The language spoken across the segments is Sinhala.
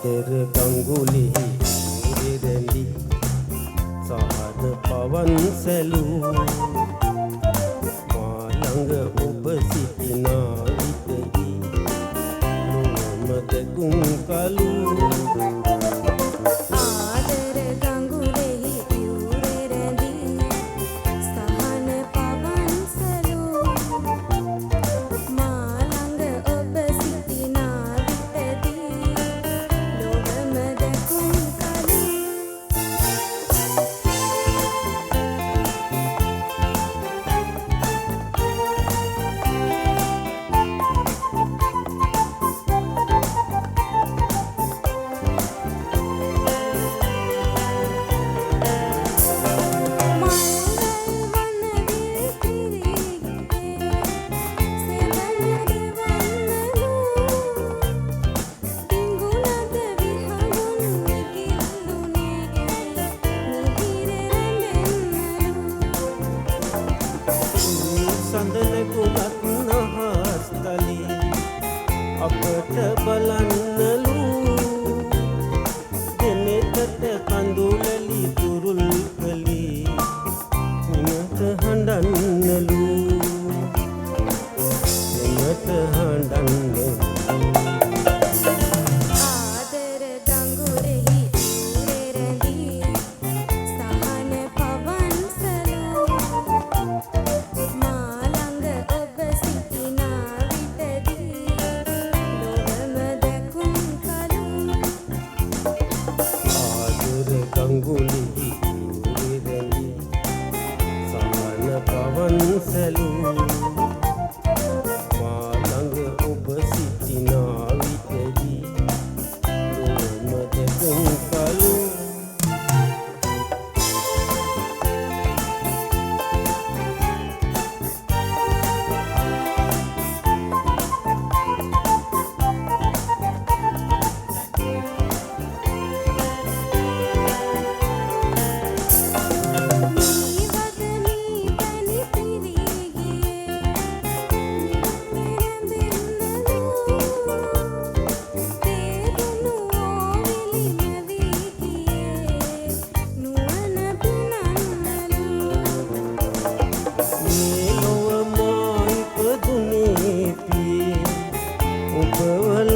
ආදර ගංගුලි රැඳි සහන පවන් සැලූ මා ළඟ ඔබ සිටිනා විටදී නොම දෙකුම් කලු අපට බලන්නලු දෙනෙතට කඳුලලි තුරුල් කලී මිනත හඬන්නලු දෙනත හඬන්නලු ආදර ගංගුරෙහි රැඳී සහන පවන් සලූ මා ළඟ ඔබ සිටිනා විටදී ගංගුලි රැඳි සහන පවන් සැලූ මා ළඟ ඔබ සිටිනා විටදී නොම දෙකුම් කලු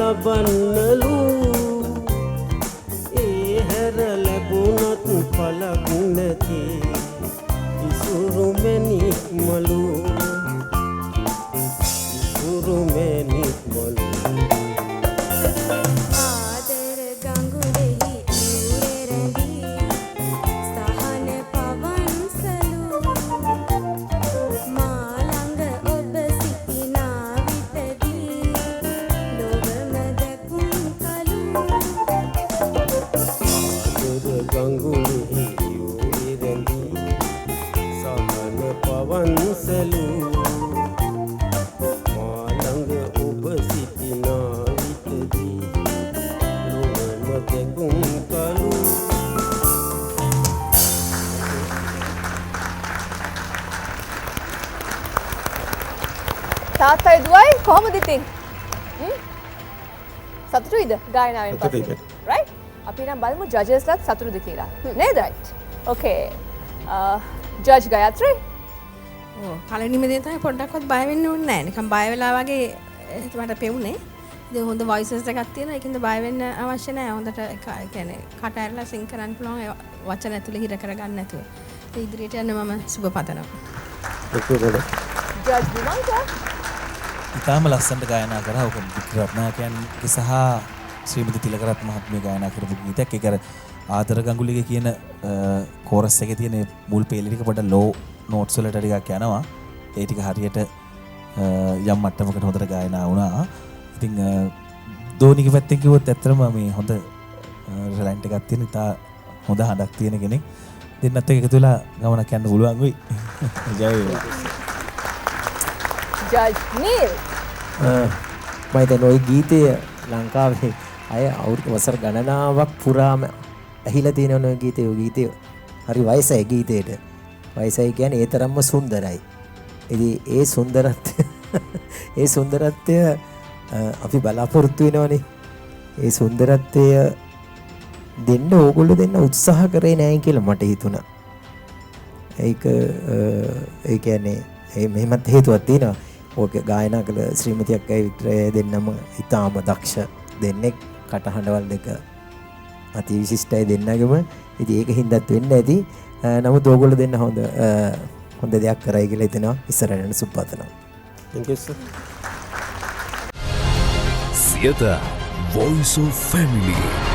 ලබන්නලු ඒ හැර ලැබුණත් පලක් නැති ඉසුරු මැණික් මලු ඉසුරු මැණික් මලු ආදර ගංගුලෙහි රැඳී සහන පවන් සලූ මා ළඟ ඔබ සිටිනා විටදී ගංගුලි රැඳි සහන පවන් සැලූ මා ළඟ ඔබ සිටිනා විටදී නොම දෙකුම් කලු තාත්තයි දුවයි කොහොමද ඉතින්? සතුටුයිද ගායනාවෙන් පස්සේ? රයිට්? අපි නම් බලමු ජජස්ලාත් සතුටුද කියලා. නේද? රයිට්. ඕකේ. ජජ් ගයත්‍රි? ඔව් පළවෙනිම දේ තමයි පොඩ්ඩක්වත් බය වෙන්න ඕනේ නැහැ. නිකන් බය වෙලා වගේ මට පෙවුනේ. ඉතින් හොඳ වොයිසස් එකක් තියෙනවා. ඒකින්ද බය වෙන්න අවශ්‍ය නැහැ. හොඳට කියන්නේ කට ඇරලා සිං කරන්න පුළුවන් වචන ඇතුලේ හිර කරගන්න නැතුව. ඉතින් ඉදිරියට යන්න මම සුබ පතනවා. ජජ් විමංශා ඉතාම ලස්සනට ගායනා කරා. ඔක රත්නායකයන්ගේ සහ ශ්‍රීමති තිලකරත්න මහත්මිය ගායනා කරපු ගීතයක්. ඒක අර ආදර ගංගුලිගේ කියන කෝරස් එකේ තියෙන මුල් පේලි ටික පොඩ ලෝ නෝට්ස් වලට ටිකක් යනවා. ඒ ටික හරියට යම් මට්ටමකට හොඳට ගායනා වුණා. ඉතින් ධෝනිගේ පැත්තෙන් කිව්වොත් ඇත්තටම මේ හොඳ ටැලන්ට් එකක් තියෙන ඉතා හොඳ හඬක් තියෙන කෙනෙක්. දෙන්නත් එක්ක එකතු වෙලා ගමනක් යන්න පුළුවන් වෙයි. ජය වේවා. ජජ් නීල් මම දැන් ওই ගීතය ලංකාවේ අය අවුරුදු වසර ගණනාවක් පුරාම ඇහිලා තියෙන ඔය ගීතය. ඔය ගීතය හරි වයසයි ගීතේට. වයසයි කියන්නේ ඒ තරම්ම සුන්දරයි. ඉතින් ඒ සුන්දරත්වය අපි බලාපොරොත්තු වෙනවනේ. ඒ සුන්දරත්වය දෙන්න ඕගොල්ලෝ දෙන්න උත්සාහ කරේ නැහැ කියලා මට හිතුණා. ඒක ඒ කියන්නේ මෙහෙමත් හේතුවක් තියෙනවා. ඕක ගායනා කළ ශ්‍රීමති අක්කයි වික්ටරය දෙන්නම ඉතාම දක්ෂ දෙන්නෙක්. කටහඬවල් දෙක අති විශිෂ්ටයි දෙන්නගෙම. ඉතින් ඒක හින්දාත් වෙන්න ඇති. නමුත් ඕගොල්ලෝ දෙන්න හොඳ දෙයක් කරයි කියලා හිතනවා. ඉස්සරහට යන්න සුබ පතනවා. Thank you, sir. Sieta Voice of Family.